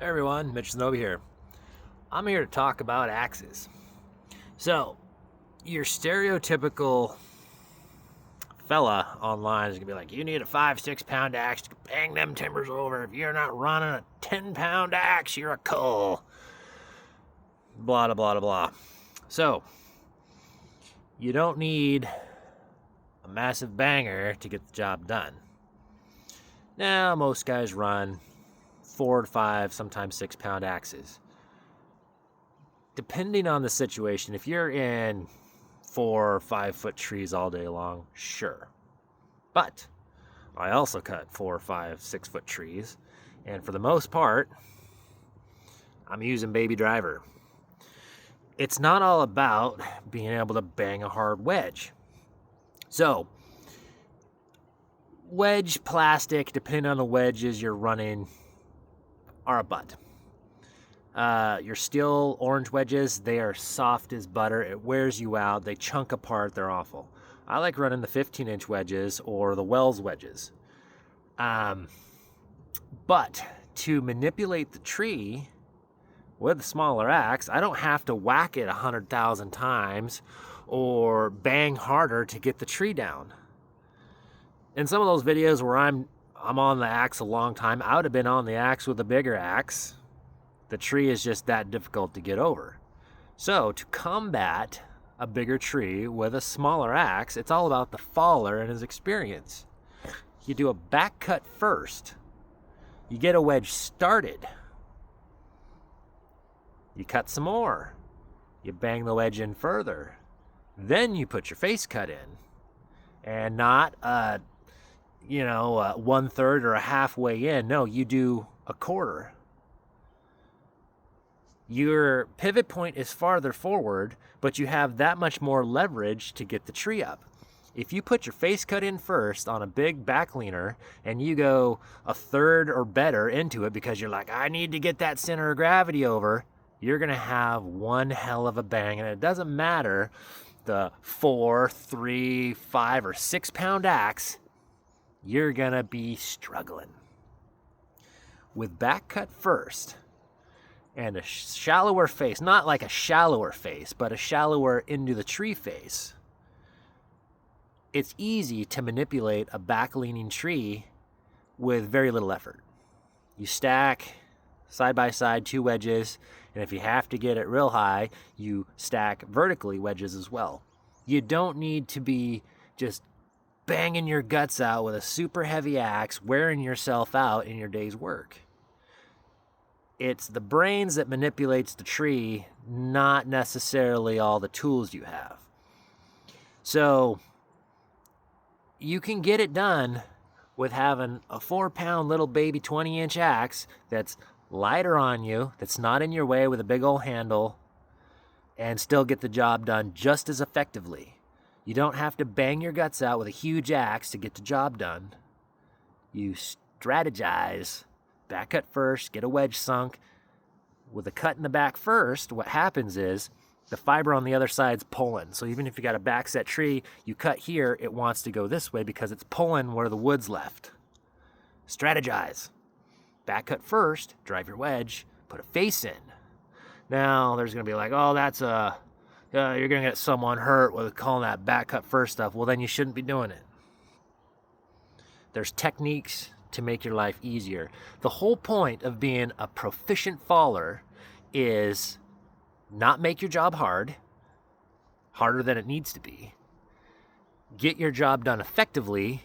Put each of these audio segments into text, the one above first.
Hey everyone, Mitch Zenobia here. I'm here to talk about axes. So, your stereotypical fella online is gonna be like, you need a 5-6 pound axe to bang them timbers over. If you're not running a 10-pound axe, you're a cull. Blah, blah, blah, blah. So, you don't need a massive banger to get the job done. Now, most guys run 4 to 5, sometimes 6 pound axes. Depending on the situation, if you're in 4 or 5 foot trees all day long, sure. But I also cut 4 or 5, 6 foot trees, and for the most part, I'm using baby driver. It's not all about being able to bang a hard wedge. So, wedge plastic, depending on the wedges you're running, are a butt. Your steel orange wedges, they are soft as butter. It wears you out. They chunk apart. They're awful. I like running the 15-inch wedges or the Wells wedges. But to manipulate the tree with a smaller axe, I don't have to whack it 100,000 times or bang harder to get the tree down. In some of those videos where I'm on the axe a long time, I would have been on the axe with a bigger axe. The tree is just that difficult to get over. So to combat a bigger tree with a smaller axe, it's all about the faller and his experience. You do a back cut first. You get a wedge started. You cut some more. You bang the wedge in further. Then you put your face cut in. And not 1/3 or a halfway in. No, you do a quarter. Your pivot point is farther forward, but you have that much more leverage to get the tree up. If you put your face cut in first on a big back leaner and you go 1/3 or better into it because you're like, I need to get that center of gravity over, you're going to have one hell of a bang. And it doesn't matter the 4, 3, 5, or 6 pound axe, you're going to be struggling. With back cut first and a shallower face, not like a shallower face, but a shallower into the tree face, it's easy to manipulate a back-leaning tree with very little effort. You stack side by side 2 wedges, and if you have to get it real high, you stack vertically wedges as well. You don't need to be just banging your guts out with a super heavy axe, wearing yourself out in your day's work. It's the brains that manipulates the tree, not necessarily all the tools you have. So you can get it done with having a 4-pound little baby 20-inch axe that's lighter on you, that's not in your way with a big old handle, and still get the job done just as effectively. You don't have to bang your guts out with a huge axe to get the job done. You strategize. Back cut first, get a wedge sunk. With a cut in the back first, what happens is the fiber on the other side's pulling. So even if you got a back set tree, you cut here, it wants to go this way because it's pulling where the wood's left. Strategize. Back cut first, drive your wedge, put a face in. Now, there's going to be like, oh, you're going to get someone hurt with calling that back cut first stuff. Well, then you shouldn't be doing it. There's techniques to make your life easier. The whole point of being a proficient faller is not make your job harder than it needs to be. Get your job done effectively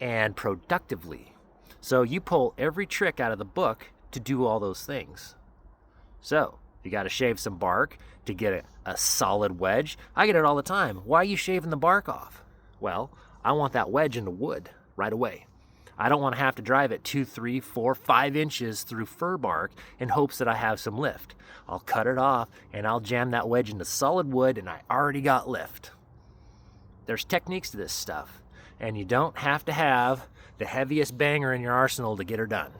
and productively. So you pull every trick out of the book to do all those things. So you got to shave some bark to get a solid wedge. I get it all the time. Why are you shaving the bark off? Well, I want that wedge in the wood right away. I don't want to have to drive it 2, 3, 4, 5 inches through fir bark in hopes that I have some lift. I'll cut it off and I'll jam that wedge into solid wood and I already got lift. There's techniques to this stuff, and you don't have to have the heaviest banger in your arsenal to get her done.